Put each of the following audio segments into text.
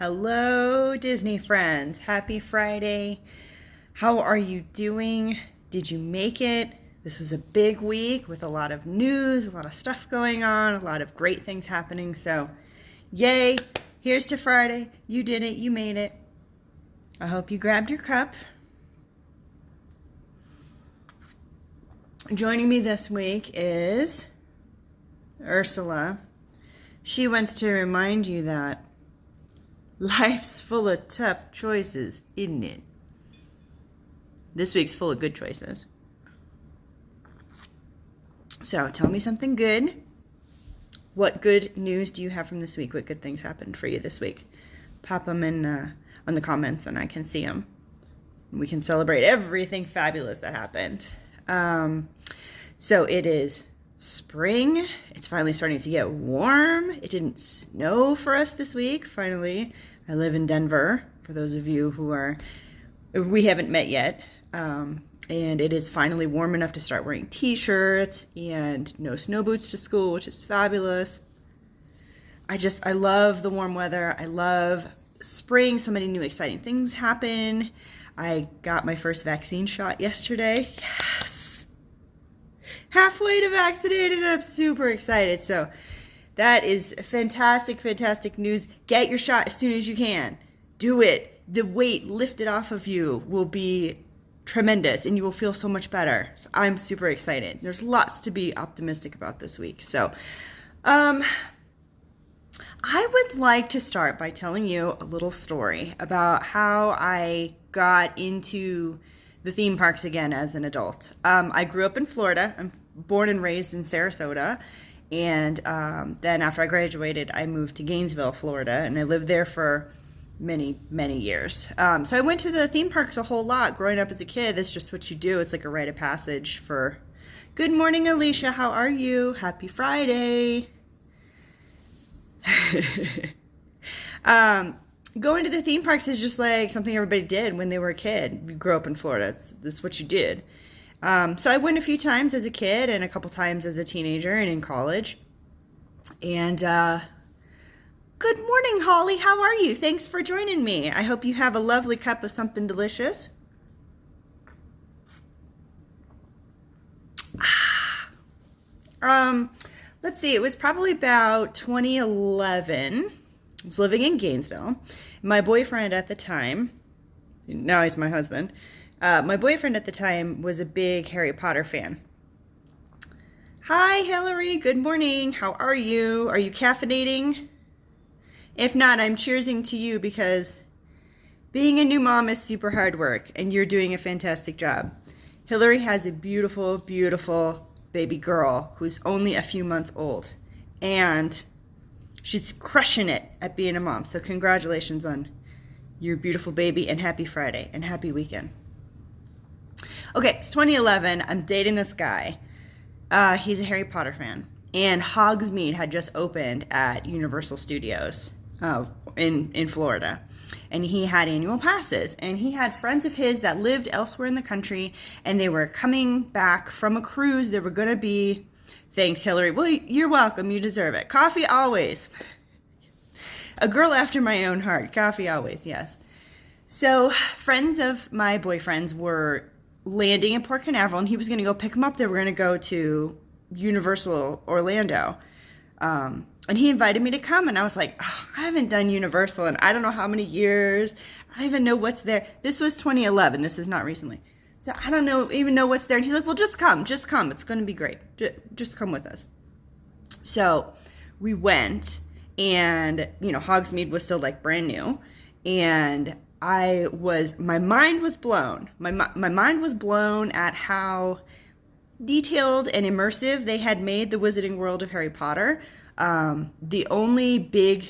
Hello, Disney friends. Happy Friday. How are you doing? Did you make it? This was a big week with a lot of news, a lot of stuff going on, a lot of great things happening. So, yay. Here's to Friday. You did it. You made it. I hope you grabbed your cup. Joining me this week is Ursula. She wants to remind you that life's full of tough choices, isn't it? This week's full of good choices. So tell me something good. What good news do you have from this week? What good things happened for you this week? Pop them in on the comments and I can see them. We can celebrate everything fabulous that happened. So it is spring. It's finally starting to get warm. It didn't snow for us this week, finally. I live in Denver, for those of you we haven't met yet. And it is finally warm enough to start wearing t-shirts and no snow boots to school, which is fabulous. I love the warm weather. I love spring. So many new exciting things happen. I got my first vaccine shot yesterday. Yes. Halfway to vaccinated, and I'm super excited. So that is fantastic, fantastic news. Get your shot as soon as you can. Do it. The weight lifted off of you will be tremendous and you will feel so much better. So I'm super excited. There's lots to be optimistic about this week. So I would like to start by telling you a little story about how I got into the theme parks again as an adult. I grew up in Florida. I'm born and raised in Sarasota. And then after I graduated, I moved to Gainesville, Florida, and I lived there for many, many years. So I went to the theme parks a whole lot growing up as a kid. That's just what you do. It's like a rite of passage for, good morning, Alicia. How are you? Happy Friday. Going to the theme parks is just like something everybody did when they were a kid. You grew up in Florida. That's what you did. So I went a few times as a kid and a couple times as a teenager and in college. And good morning, Holly. How are you? Thanks for joining me. I hope you have a lovely cup of something delicious. Let's see. It was probably about 2011. I was living in Gainesville. My boyfriend at the time, now he's my husband, my boyfriend at the time was a big Harry Potter fan. Hi, Hillary. Good morning. How are you? Are you caffeinating? If not, I'm cheersing to you because being a new mom is super hard work and you're doing a fantastic job. Hillary has a beautiful, beautiful baby girl who's only a few months old. And she's crushing it at being a mom. So congratulations on your beautiful baby and happy Friday and happy weekend. Okay, it's 2011. I'm dating this guy. He's a Harry Potter fan. And Hogsmeade had just opened at Universal Studios in Florida. And he had annual passes. And he had friends of his that lived elsewhere in the country. And they were coming back from a cruise. They were going to be... Thanks, Hillary. Well, you're welcome. You deserve it. Coffee always. A girl after my own heart. Coffee always, yes. So friends of my boyfriend's were landing in Port Canaveral, and he was going to go pick them up. They were going to go to Universal Orlando. And he invited me to come, and I was like, oh, I haven't done Universal in I don't know how many years. I don't even know what's there. This was 2011. This is not recently. So I don't even know what's there. And he's like, well, just come. Just come. It's going to be great. Just come with us. So we went, and, Hogsmeade was still like brand new. And my mind was blown. My mind was blown at how detailed and immersive they had made the Wizarding World of Harry Potter. The only big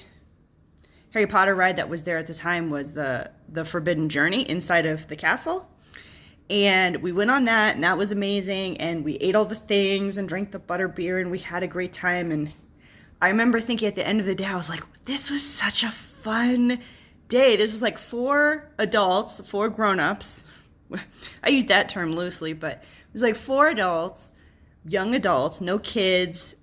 Harry Potter ride that was there at the time was the Forbidden Journey inside of the castle. And we went on that, and that was amazing. And we ate all the things and drank the butterbeer, and we had a great time. And I remember thinking at the end of the day, I was like, this was such a fun day. This was like 4 adults, 4 grown-ups. I use that term loosely, but it was like 4 adults, young adults, no kids,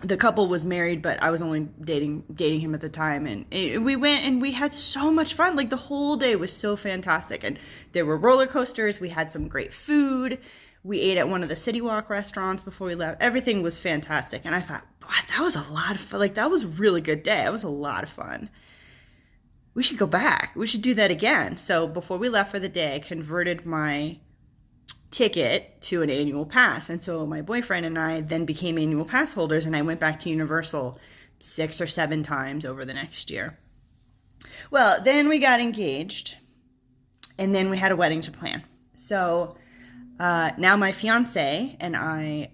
the couple was married, but I was only dating him at the time, and we went and we had so much fun. Like the whole day was so fantastic, and there were roller coasters. We had some great food. We ate at one of the City Walk restaurants before we left. Everything was fantastic, and I thought, wow, that was a lot of fun. Like that was a really good day. It was a lot of fun. We should go back. We should do that again. So before we left for the day, I converted my ticket to an annual pass. And so my boyfriend and I then became annual pass holders, and I went back to Universal 6 or 7 times over the next year. Well, then we got engaged, and then we had a wedding to plan. So now my fiance and I,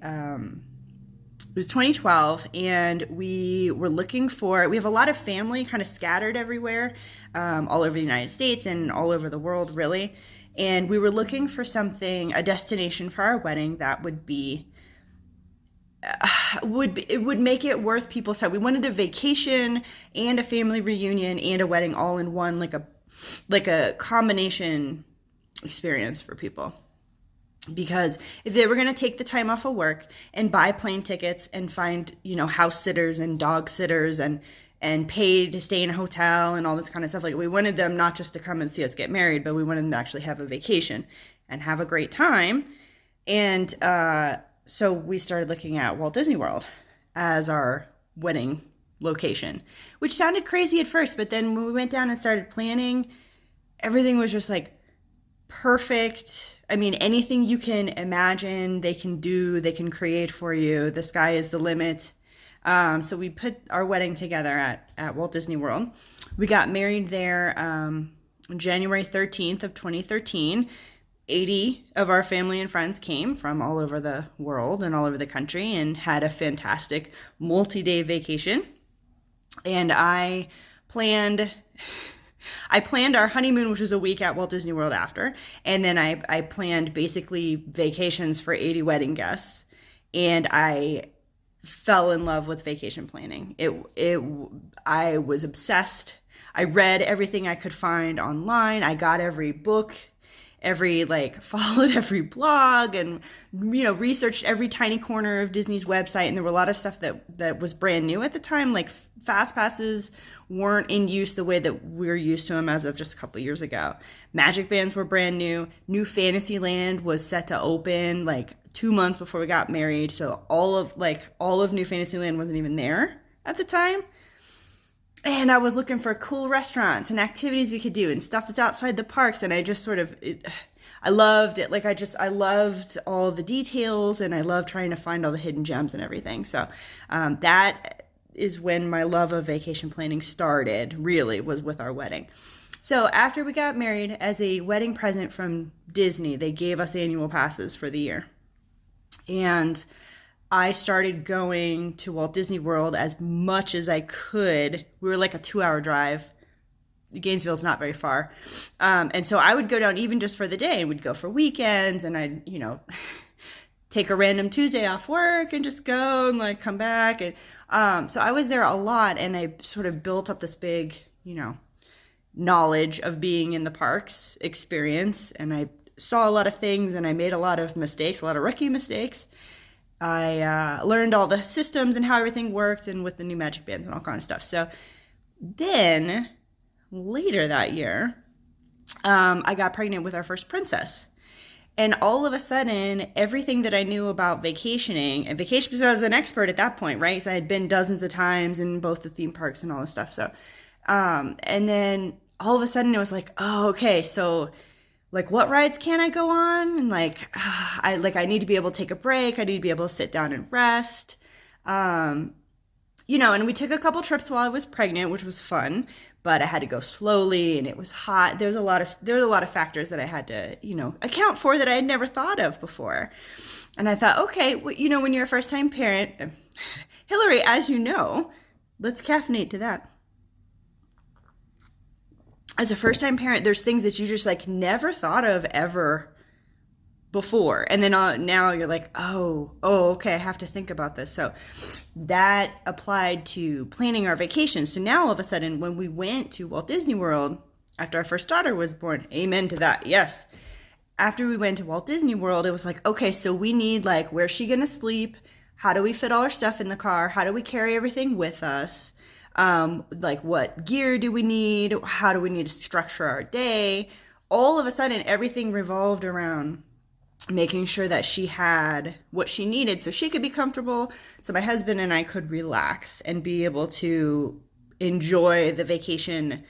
it was 2012, and we were looking for, we have a lot of family kind of scattered everywhere, all over the United States and all over the world, really. And we were looking for something, a destination for our wedding that would be, it would make it worth people's time. We wanted a vacation and a family reunion and a wedding all in one, like a combination experience for people. Because if they were going to take the time off of work and buy plane tickets and find, house sitters and dog sitters and pay to stay in a hotel and all this kind of stuff, like we wanted them not just to come and see us get married, but we wanted them to actually have a vacation and have a great time. And so we started looking at Walt Disney World as our wedding location, which sounded crazy at first, but then when we went down and started planning, everything was just like perfect. I mean, anything you can imagine, they can do, they can create for you. The sky is the limit. So we put our wedding together at Walt Disney World. We got married there on January 13th of 2013. 80 of our family and friends came from all over the world and all over the country and had a fantastic multi-day vacation. And I planned our honeymoon, which was a week at Walt Disney World after. And then I planned basically vacations for 80 wedding guests. And I fell in love with vacation planning. I was obsessed. I read everything I could find online. I got every book, followed every blog, and researched every tiny corner of Disney's website. And there were a lot of stuff that was brand new at the time. Like fast passes weren't in use the way that we're used to them as of just a couple years ago. Magic bands were brand new. New Fantasyland was set to open 2 months before we got married. So all of New Fantasyland wasn't even there at the time. And I was looking for cool restaurants and activities we could do and stuff that's outside the parks. And I just I loved it. I loved all the details, and I loved trying to find all the hidden gems and everything. So that is when my love of vacation planning started, really, was with our wedding. So after we got married, as a wedding present from Disney, they gave us annual passes for the year. And I started going to Walt Disney World as much as I could. We were like a 2-hour drive. Gainesville's not very far. And so I would go down even just for the day, and we'd go for weekends, and I'd, take a random Tuesday off work and just go and come back. And so I was there a lot, and I sort of built up this big, knowledge of being in the parks experience. And I saw a lot of things, and I made a lot of mistakes, a lot of rookie mistakes. I learned all the systems and how everything worked, and with the new magic bands and all kind of stuff. So then later that year, I got pregnant with our first princess. And all of a sudden, everything that I knew about vacationing, and vacation, because I was an expert at that point, right? So I had been dozens of times in both the theme parks and all this stuff. So, and then all of a sudden it was like, oh, okay, so what rides can I go on? And I need to be able to take a break. I need to be able to sit down and rest. And we took a couple trips while I was pregnant, which was fun, but I had to go slowly, and it was hot. There was a lot of factors that I had to, account for that I had never thought of before. And I thought, okay, well, when you're a first-time parent, Hillary, as you know, let's caffeinate to that. As a first-time parent, there's things that you just never thought of ever before. And then now you're like, oh, okay, I have to think about this. So that applied to planning our vacation. So now all of a sudden, when we went to Walt Disney World after our first daughter was born, amen to that, yes. After we went to Walt Disney World, it was like, okay, so we need where's she going to sleep? how do we fit all our stuff in the car? How do we carry everything with us? Like what gear do we need? How do we need to structure our day? All of a sudden, everything revolved around making sure that she had what she needed so she could be comfortable, so my husband and I could relax and be able to enjoy the vacation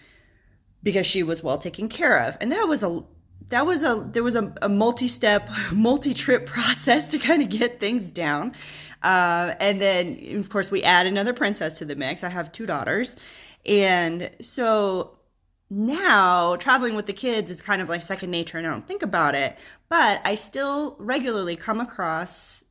because she was well taken care of. And there was a multi-step, multi-trip process to kind of get things down. And then, of course, we add another princess to the mix. I have 2 daughters. And so now traveling with the kids is kind of like second nature and I don't think about it. But I still regularly come across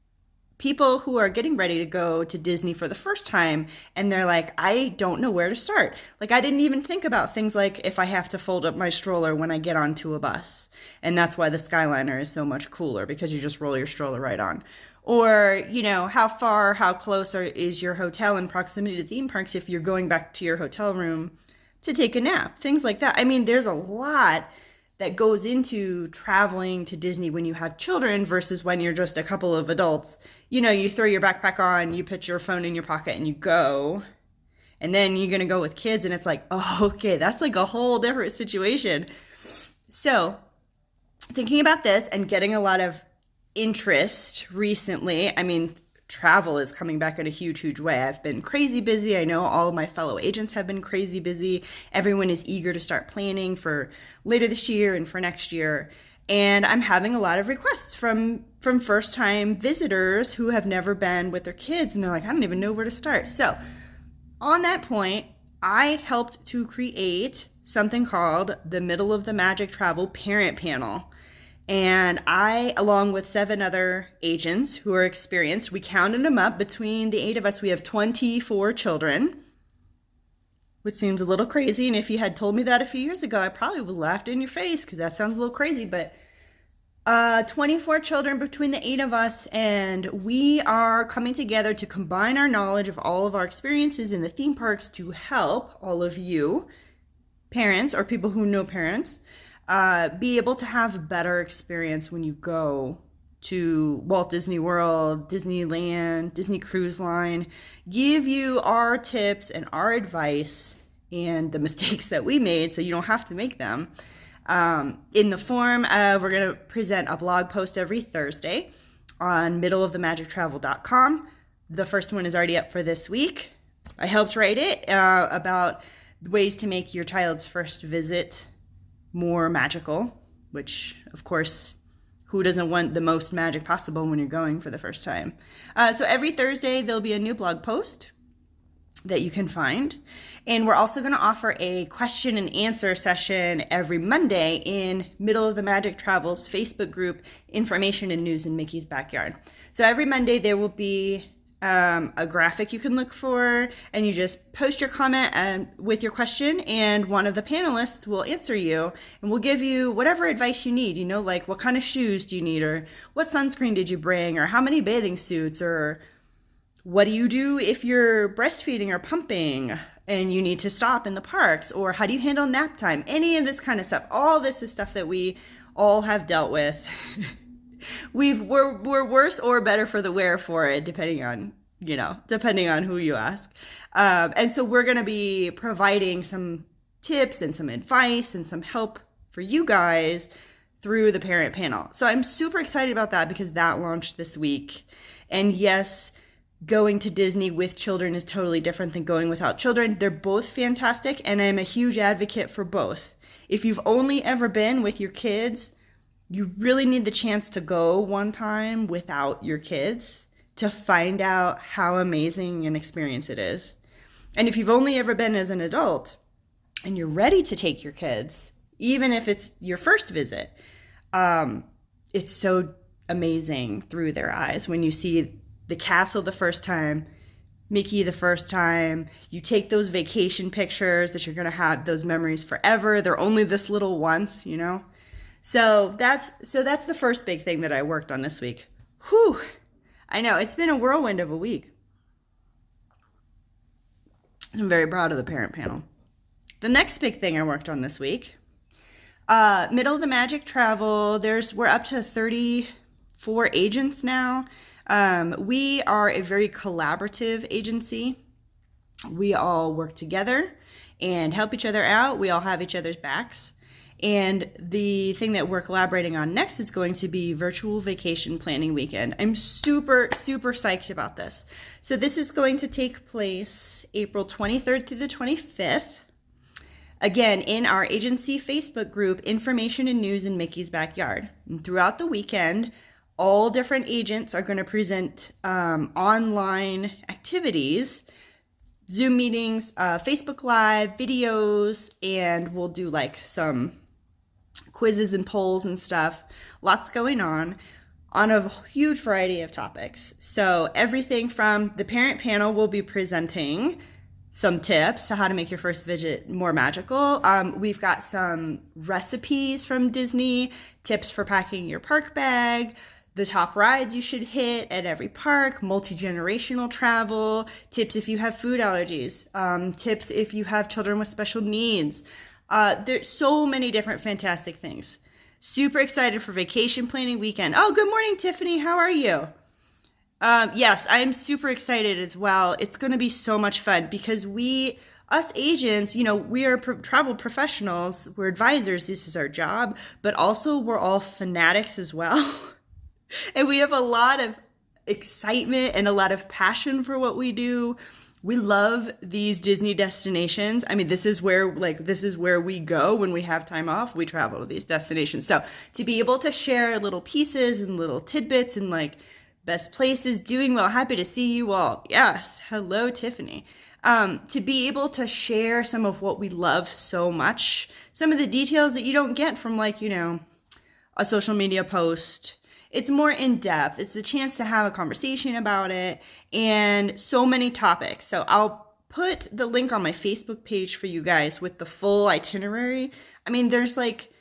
people who are getting ready to go to Disney for the first time, and they're like, I don't know where to start. Like, I didn't even think about things like if I have to fold up my stroller when I get onto a bus. And that's why the Skyliner is so much cooler, because you just roll your stroller right on. Or, you know, how close is your hotel in proximity to theme parks if you're going back to your hotel room to take a nap, things like that. I mean, there's a lot that goes into traveling to Disney when you have children versus when you're just a couple of adults. You know, you throw your backpack on, you put your phone in your pocket and you go. And then you're going to go with kids and it's like, oh, okay, that's like a whole different situation. So thinking about this and getting a lot of interest recently, I mean, travel is coming back in a huge, huge way. I've been crazy busy. I know all of my fellow agents have been crazy busy. Everyone is eager to start planning for later this year and for next year. And I'm having a lot of requests from first-time visitors who have never been with their kids. And they're like, I don't even know where to start. So on that point, I helped to create something called the Middle of the Magic Travel Parent Panel. And I, along with 7 other agents who are experienced, we counted them up. Between the 8 of us, we have 24 children, which seems a little crazy. And if you had told me that a few years ago, I probably would have laughed in your face because that sounds a little crazy. But 24 children between the 8 of us, and we are coming together to combine our knowledge of all of our experiences in the theme parks to help all of you, parents or people who know parents, be able to have a better experience when you go to Walt Disney World, Disneyland, Disney Cruise Line, give you our tips and our advice and the mistakes that we made so you don't have to make them. In the form of, we're going to present a blog post every Thursday on middleofthemagictravel.com. The first one is already up for this week. I helped write it about ways to make your child's first visit more magical, which of course, who doesn't want the most magic possible when you're going for the first time? So every Thursday there'll be a new blog post that you can find, and we're also going to offer a question and answer session every Monday in Middle of the Magic Travel's Facebook group, Information and News in Mickey's Backyard. So every Monday there will be a graphic you can look for, and you just post your comment with your question, and one of the panelists will answer you and will give you whatever advice you need, you know, like what kind of shoes do you need, or what sunscreen did you bring, or how many bathing suits, or what do you do if you're breastfeeding or pumping and you need to stop in the parks, or how do you handle nap time, any of this kind of stuff. All this is stuff that we all have dealt with. We're worse or better for the wear for it, depending on who you ask. And so we're going to be providing some tips and some advice and some help for you guys through the parent panel. So I'm super excited about that because that launched this week. And yes, going to Disney with children is totally different than going without children. They're both fantastic, and I'm a huge advocate for both. If you've only ever been with your kids, you really need the chance to go one time without your kids to find out how amazing an experience it is. And if you've only ever been as an adult and you're ready to take your kids, even if it's your first visit, it's so amazing through their eyes when you see the castle the first time, Mickey the first time. You take those vacation pictures that you're going to have those memories forever. They're only this little once, you know? So that's the first big thing that I worked on this week. Whew. I know, it's been a whirlwind of a week. I'm very proud of the parent panel. The next big thing I worked on this week, Middle of the Magic Travel, we're up to 34 agents now. We are a very collaborative agency. We all work together and help each other out. We all have each other's backs. And the thing that we're collaborating on next is going to be virtual vacation planning weekend. I'm super, super psyched about this. So this is going to take place April 23rd through the 25th. Again, in our agency Facebook group, Information and News in Mickey's Backyard. And throughout the weekend, all different agents are going to present online activities, Zoom meetings, Facebook Live, videos, and we'll do like some quizzes and polls and stuff. Lots going on a huge variety of topics. So everything from the parent panel will be presenting some tips to how to make your first visit more magical. We've got some recipes from Disney, tips for packing your park bag, the top rides you should hit at every park, multi-generational travel, tips if you have food allergies, tips if you have children with special needs. There's so many different fantastic things. Super excited for vacation planning weekend. Oh, good morning, Tiffany. How are you? Yes, I'm super excited as well. It's going to be so much fun because us agents, we are travel professionals. We're advisors. This is our job, but also we're all fanatics as well. And we have a lot of excitement and a lot of passion for what we do. We love these Disney destinations. I mean, this is where we go when we have time off. We travel to these destinations. So to be able to share little pieces and little tidbits and like best places, doing well, happy to see you all. Yes. Hello, Tiffany. To be able to share some of what we love so much, some of the details that you don't get from a social media post. It's more in depth. It's the chance to have a conversation about it and so many topics. So I'll put the link on my Facebook page for you guys with the full itinerary. I mean, there's like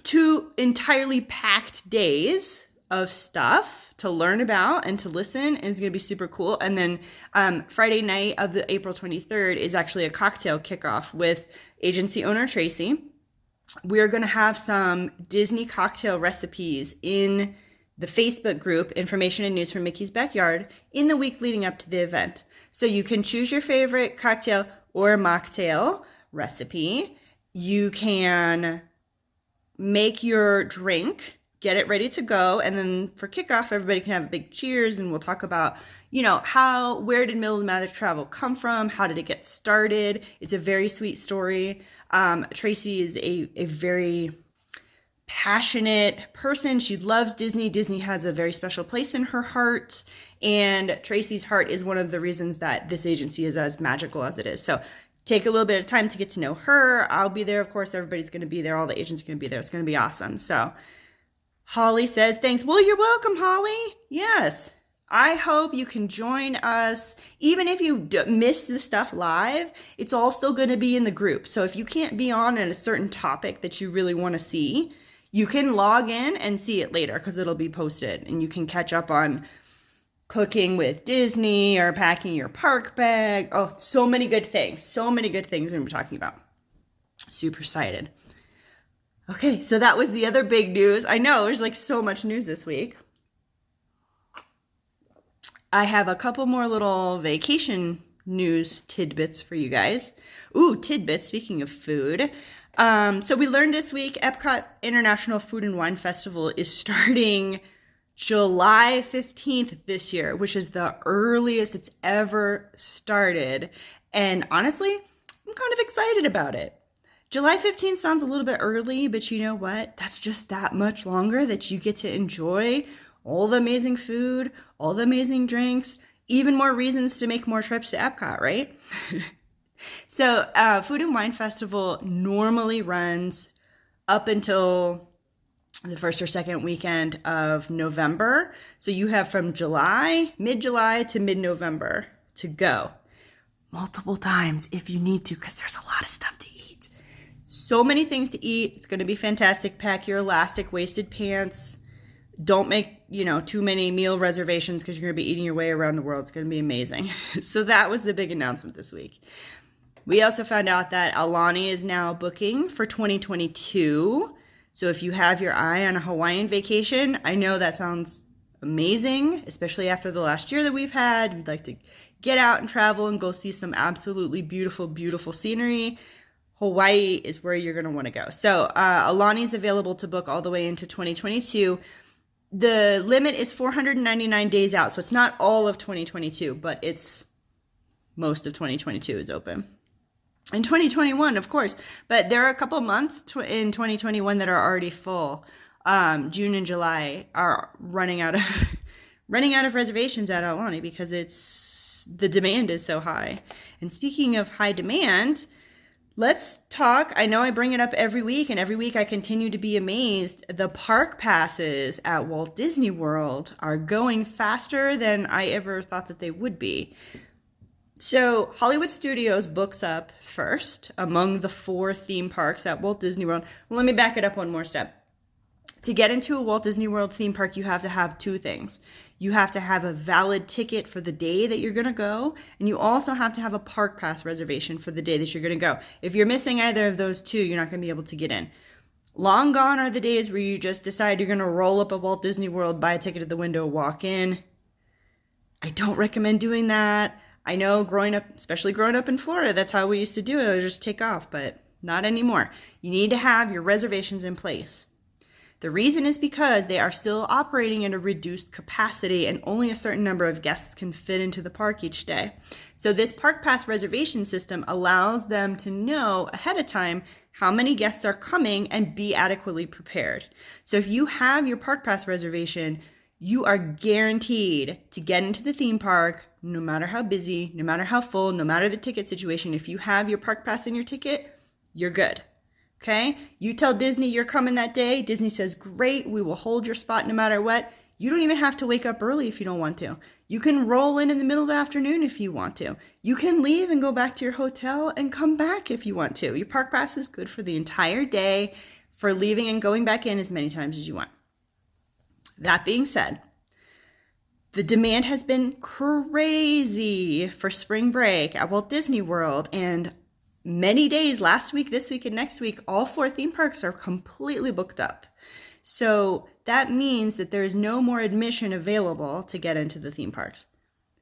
2 entirely packed days of stuff to learn about and to listen, and it's going to be super cool. And then Friday night of the April 23rd is actually a cocktail kickoff with agency owner Tracy. We're going to have some Disney cocktail recipes in the Facebook group, Information and News from Mickey's Backyard, in the week leading up to the event. So you can choose your favorite cocktail or mocktail recipe. You can make your drink, get it ready to go, and then for kickoff, everybody can have a big cheers, and we'll talk about, where did Middle of the Magic Travel come from? How did it get started? It's a very sweet story. Tracy is a very passionate person. She loves Disney. Disney has a very special place in her heart, and Tracy's heart is one of the reasons that this agency is as magical as it is. So take a little bit of time to get to know her. I'll be there. Of course, everybody's going to be there. All the agents are going to be there. It's going to be awesome. So Holly says, thanks. Well, you're welcome, Holly. Yes. I hope you can join us. Even if you miss the stuff live, it's all still going to be in the group. So if you can't be on a certain topic that you really want to see, you can log in and see it later because it'll be posted, and you can catch up on cooking with Disney or packing your park bag. Oh, so many good things. So many good things we're talking about. Super excited. Okay, so that was the other big news. I know there's like so much news this week. I have a couple more little vacation news tidbits for you guys. Ooh, tidbits, speaking of food. So we learned this week, Epcot International Food and Wine Festival is starting July 15th this year, which is the earliest it's ever started. And honestly, I'm kind of excited about it. July 15th sounds a little bit early, but you know what? That's just that much longer that you get to enjoy all the amazing food, all the amazing drinks, even more reasons to make more trips to Epcot, right? So Food and Wine Festival normally runs up until the first or second weekend of November. So you have from mid-July to mid-November to go multiple times if you need to, because there's a lot of stuff to eat. So many things to eat. It's going to be fantastic. Pack your elastic waisted pants. Don't make, too many meal reservations because you're going to be eating your way around the world. It's going to be amazing. So that was the big announcement this week. We also found out that Alani is now booking for 2022. So if you have your eye on a Hawaiian vacation, I know that sounds amazing, especially after the last year that we've had. We'd like to get out and travel and go see some absolutely beautiful, beautiful scenery. Hawaii is where you're going to want to go. So Alani's available to book all the way into 2022. The limit is 499 days out, so it's not all of 2022, but it's most of 2022 is open. In 2021, of course, but there are a couple months in 2021 that are already full. June and July are running out of reservations at Alani because the demand is so high. And speaking of high demand, let's talk. I know I bring it up every week, and every week I continue to be amazed. The park passes at Walt Disney World are going faster than I ever thought that they would be. So Hollywood Studios books up first among the 4 theme parks at Walt Disney World. Well, let me back it up one more step. To get into a Walt Disney World theme park, you have to have 2 things. You have to have a valid ticket for the day that you're going to go, and you also have to have a park pass reservation for the day that you're going to go. If you're missing either of those 2, you're not going to be able to get in. Long gone are the days where you just decide you're going to roll up at Walt Disney World, buy a ticket at the window, walk in. I don't recommend doing that. I know especially growing up in Florida, that's how we used to do it. Just take off, but not anymore. You need to have your reservations in place. The reason is because they are still operating at a reduced capacity and only a certain number of guests can fit into the park each day. So this park pass reservation system allows them to know ahead of time how many guests are coming and be adequately prepared. So if you have your park pass reservation, you are guaranteed to get into the theme park no matter how busy, no matter how full, no matter the ticket situation. If you have your park pass in your ticket, you're good. Okay? You tell Disney you're coming that day. Disney says, great, we will hold your spot no matter what. You don't even have to wake up early if you don't want to. You can roll in the middle of the afternoon if you want to. You can leave and go back to your hotel and come back if you want to. Your park pass is good for the entire day, for leaving and going back in as many times as you want. That being said, the demand has been crazy for spring break at Walt Disney World, and many days, last week, this week, and next week, all 4 theme parks are completely booked up. So that means that there is no more admission available to get into the theme parks.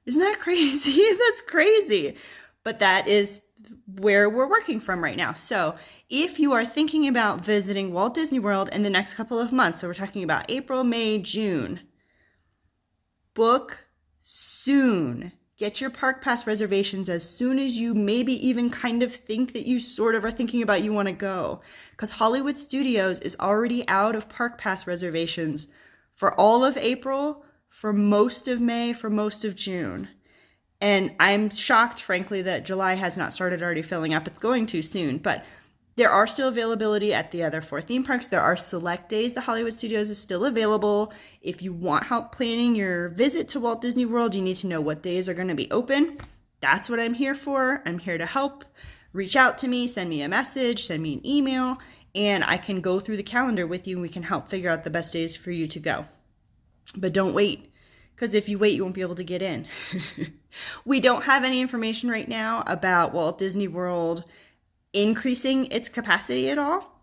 Isn't that crazy? That's crazy. But that is where we're working from right now. So if you are thinking about visiting Walt Disney World in the next couple of months, so we're talking about April, May, June, book soon. Get your park pass reservations as soon as you maybe even kind of think that you sort of are thinking about you want to go. Because Hollywood Studios is already out of park pass reservations for all of April, for most of May, for most of June. And I'm shocked, frankly, that July has not started already filling up. It's going to soon, but there are still availability at the other 4 theme parks. There are select days the Hollywood Studios is still available. If you want help planning your visit to Walt Disney World, you need to know what days are going to be open. That's what I'm here for. I'm here to help. Reach out to me, send me a message, send me an email, and I can go through the calendar with you and we can help figure out the best days for you to go. But don't wait, because if you wait, you won't be able to get in. We don't have any information right now about Walt Disney World increasing its capacity at all.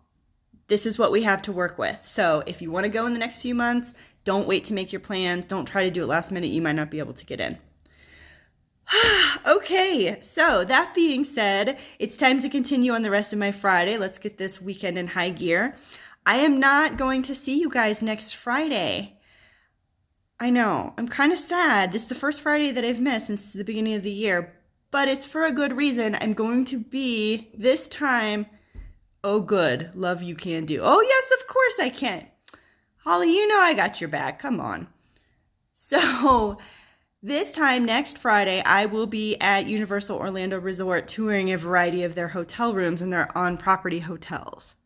This is what we have to work with. So if you want to go in the next few months, don't wait to make your plans. Don't try to do it last minute. You might not be able to get in. Okay, so that being said, it's time to continue on the rest of my Friday. Let's get this weekend in high gear. I am not going to see you guys next Friday. I know, I'm kind of sad. This is the first Friday that I've missed since the beginning of the year, but it's for a good reason. I'm going to be, this time, oh good, love you can do. Oh yes, of course I can. Holly, you know I got your back, come on. So, this time next Friday, I will be at Universal Orlando Resort touring a variety of their hotel rooms and their on-property hotels.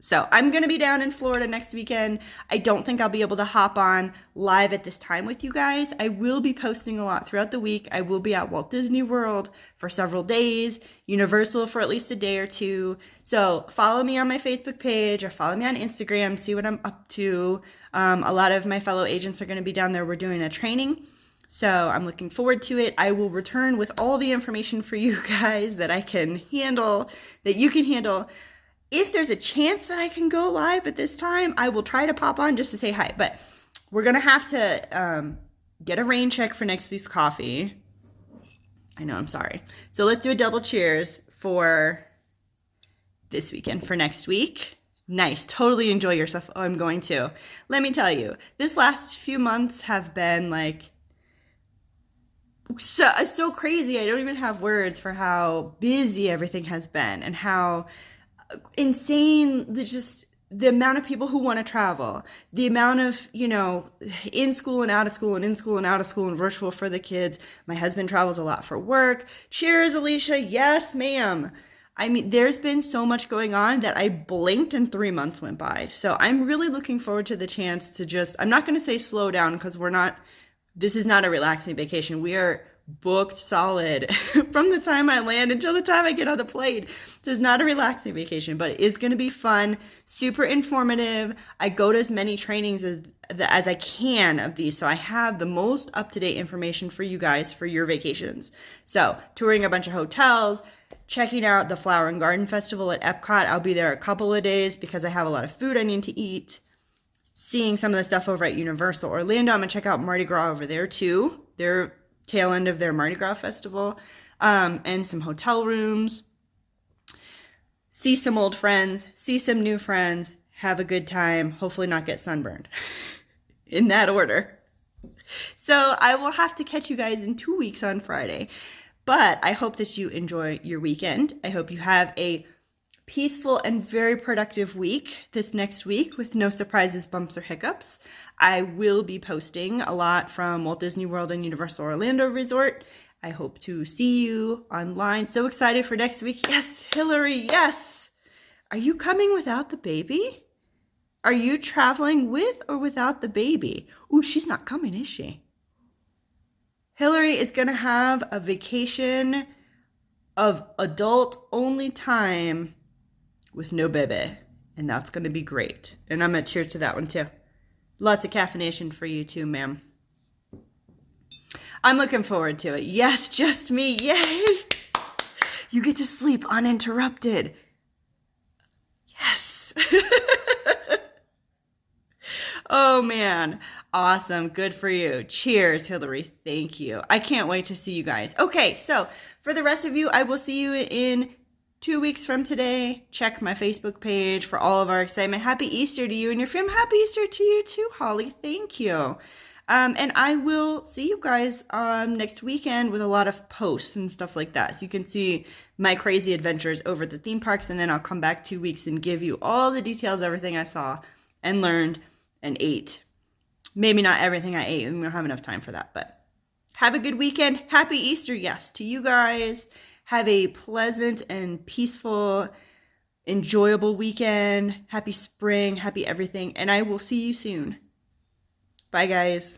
So I'm going to be down in Florida next weekend. I don't think I'll be able to hop on live at this time with you guys. I will be posting a lot throughout the week. I will be at Walt Disney World for several days, Universal for at least a day or two. So follow me on my Facebook page or follow me on Instagram, see what I'm up to. A lot of my fellow agents are going to be down there. We're doing a training. So I'm looking forward to it. I will return with all the information for you guys that I can handle, that you can handle. If there's a chance that I can go live at this time, I will try to pop on just to say hi. But we're going to have to get a rain check for next week's coffee. I know, I'm sorry. So let's do a double cheers for this weekend, for next week. Nice. Totally enjoy yourself. Oh, I'm going to. Let me tell you, this last few months have been like so crazy. I don't even have words for how busy everything has been and how insane just the amount of people who want to travel, the amount of, in school and out of school and in school and out of school and virtual for the kids. My husband travels a lot for work. Cheers, Alicia. Yes, ma'am. I mean, there's been so much going on that I blinked and 3 months went by. So I'm really looking forward to the chance to just, I'm not going to say slow down because this is not a relaxing vacation. We are booked solid from the time I land until the time I get on the plane. So it's not a relaxing vacation, but it is going to be fun, super informative. I go to as many trainings as I can of these, so I have the most up-to-date information for you guys for your vacations. So touring a bunch of hotels, checking out the Flower and Garden Festival at Epcot. I'll be there a couple of days because I have a lot of food I need to eat. Seeing some of the stuff over at Universal Orlando. I'm going to check out Mardi Gras over there too. Their tail end of their Mardi Gras festival. And some hotel rooms. See some old friends. See some new friends. Have a good time. Hopefully not get sunburned. In that order. So I will have to catch you guys in 2 weeks on Friday. But I hope that you enjoy your weekend. I hope you have a peaceful and very productive week this next week with no surprises, bumps, or hiccups. I will be posting a lot from Walt Disney World and Universal Orlando Resort. I hope to see you online. So excited for next week. Yes, Hillary, yes. Are you coming without the baby? Are you traveling with or without the baby? Ooh, she's not coming, is she? Hillary is going to have a vacation of adult-only time with no baby, and that's going to be great. And I'm going to cheers to that one, too. Lots of caffeination for you, too, ma'am. I'm looking forward to it. Yes, just me. Yay! You get to sleep uninterrupted. Yes! Oh, man. Awesome. Good for you. Cheers, Hillary. Thank you. I can't wait to see you guys. Okay, so for the rest of you, I will see you in 2 weeks from today. Check my Facebook page for all of our excitement. Happy Easter to you and your family. Happy Easter to you too, Holly. Thank you. And I will see you guys next weekend with a lot of posts and stuff like that. So you can see my crazy adventures over at the theme parks. And then I'll come back 2 weeks and give you all the details, everything I saw and learned and ate. Maybe not everything I ate. We don't have enough time for that. But have a good weekend. Happy Easter, yes, to you guys. Have a pleasant and peaceful, enjoyable weekend. Happy spring. Happy everything. And I will see you soon. Bye, guys.